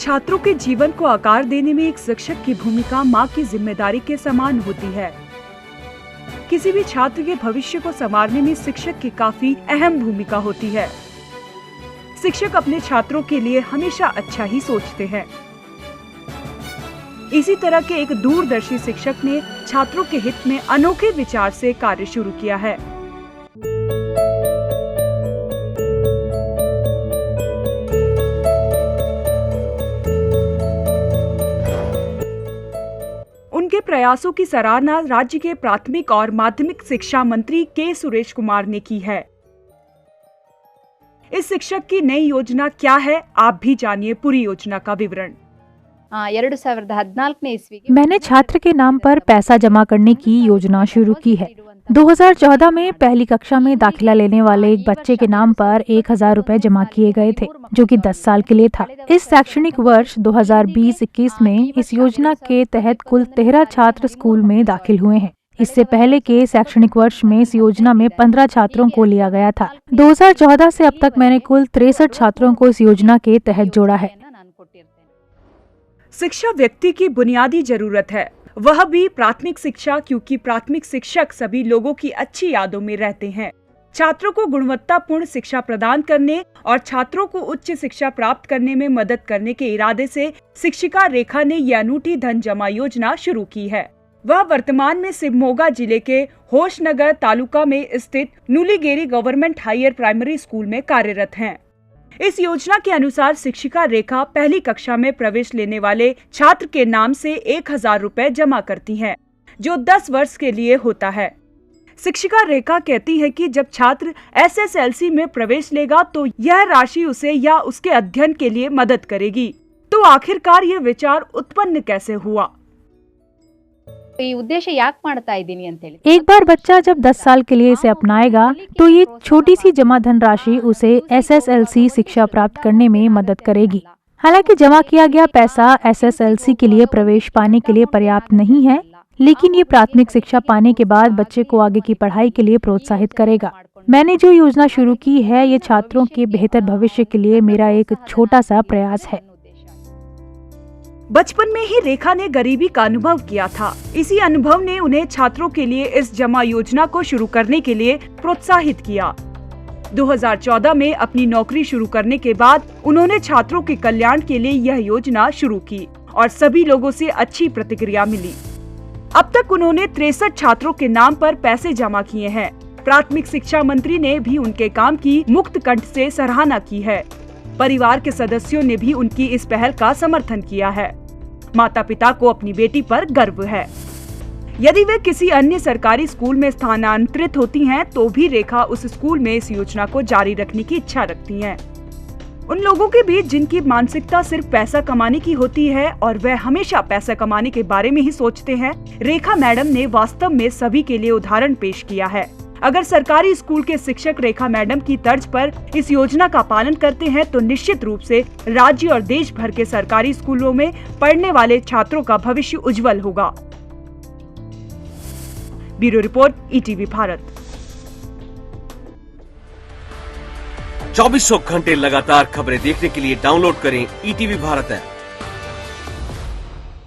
छात्रों के जीवन को आकार देने में एक शिक्षक की भूमिका माँ की जिम्मेदारी के समान होती है। किसी भी छात्र के भविष्य को संवारने में शिक्षक की काफी अहम भूमिका होती है। शिक्षक अपने छात्रों के लिए हमेशा अच्छा ही सोचते हैं। इसी तरह के एक दूरदर्शी शिक्षक ने छात्रों के हित में अनोखे विचार से कार्य शुरू किया है। उनके प्रयासों की सराहना राज्य के प्राथमिक और माध्यमिक शिक्षा मंत्री के सुरेश कुमार ने की है। इस शिक्षक की नई योजना क्या है, आप भी जानिए पूरी योजना का विवरण। 2014 ईस्वी मैंने छात्र के नाम पर पैसा जमा करने की योजना शुरू की है। 2014 में पहली कक्षा में दाखिला लेने वाले एक बच्चे के नाम पर 1000 रुपए जमा किए गए थे, जो कि 10 साल के लिए था। इस शैक्षणिक वर्ष 2020-21 में इस योजना के तहत कुल 13 छात्र स्कूल में दाखिल हुए हैं। इससे पहले के शैक्षणिक वर्ष में इस योजना में 15 छात्रों को लिया गया था। 2014 से अब तक मैंने कुल 63 छात्रों को इस योजना के तहत जोड़ा है। शिक्षा व्यक्ति की बुनियादी जरूरत है, वह भी प्राथमिक शिक्षा, क्योंकि प्राथमिक शिक्षक सभी लोगों की अच्छी यादों में रहते हैं। छात्रों को गुणवत्तापूर्ण शिक्षा प्रदान करने और छात्रों को उच्च शिक्षा प्राप्त करने में मदद करने के इरादे से शिक्षिका रेखा ने यह अनूठी धन जमा योजना शुरू की है। वह वर्तमान में शिवमोगा जिले के होशनगर तालुका में स्थित नुलीगेरी गवर्नमेंट हायर प्राइमरी स्कूल में कार्यरत हैं। इस योजना के अनुसार शिक्षिका रेखा पहली कक्षा में प्रवेश लेने वाले छात्र के नाम से 1000 रुपए जमा करती हैं, जो 10 वर्ष के लिए होता है। शिक्षिका रेखा कहती है कि जब छात्र SSLC में प्रवेश लेगा तो यह राशि उसे या उसके अध्ययन के लिए मदद करेगी। तो आखिरकार ये विचार उत्पन्न कैसे हुआ? उद्देश्य याक ಮಾಡ್ತಾ ಇದ್ದೀನಿ ಅಂತ ಹೇಳಿ एक बार बच्चा जब 10 साल के लिए इसे अपनाएगा तो ये छोटी सी जमा धन राशि उसे SSLC शिक्षा प्राप्त करने में मदद करेगी। हालांकि जमा किया गया पैसा SSLC के लिए प्रवेश पाने के लिए पर्याप्त नहीं है, लेकिन ये प्राथमिक शिक्षा पाने के बाद बच्चे को आगे की पढ़ाई के लिए प्रोत्साहित करेगा। मैंने जो योजना शुरू की है, ये छात्रों के बेहतर भविष्य के लिए मेरा एक छोटा सा प्रयास है। बचपन में ही रेखा ने गरीबी का अनुभव किया था। इसी अनुभव ने उन्हें छात्रों के लिए इस जमा योजना को शुरू करने के लिए प्रोत्साहित किया। 2014 में अपनी नौकरी शुरू करने के बाद उन्होंने छात्रों के कल्याण के लिए यह योजना शुरू की और सभी लोगों से अच्छी प्रतिक्रिया मिली। अब तक उन्होंने 63 छात्रों के नाम पर पैसे जमा किए हैं। प्राथमिक शिक्षा मंत्री ने भी उनके काम की मुक्त कंठ से सराहना की है। परिवार के सदस्यों ने भी उनकी इस पहल का समर्थन किया है। माता पिता को अपनी बेटी पर गर्व है। यदि वे किसी अन्य सरकारी स्कूल में स्थानांतरित होती हैं, तो भी रेखा उस स्कूल में इस योजना को जारी रखने की इच्छा रखती हैं। उन लोगों के बीच जिनकी मानसिकता सिर्फ पैसा कमाने की होती है और वे हमेशा पैसा कमाने के बारे में ही सोचते हैं, रेखा मैडम ने वास्तव में सभी के लिए उदाहरण पेश किया है। अगर सरकारी स्कूल के शिक्षक रेखा मैडम की तर्ज पर इस योजना का पालन करते हैं तो निश्चित रूप से राज्य और देश भर के सरकारी स्कूलों में पढ़ने वाले छात्रों का भविष्य उज्जवल होगा। Bureau report, ETV Bharat. 2400 घंटे लगातार खबरें देखने के लिए डाउनलोड करें ETV भारत ऐप।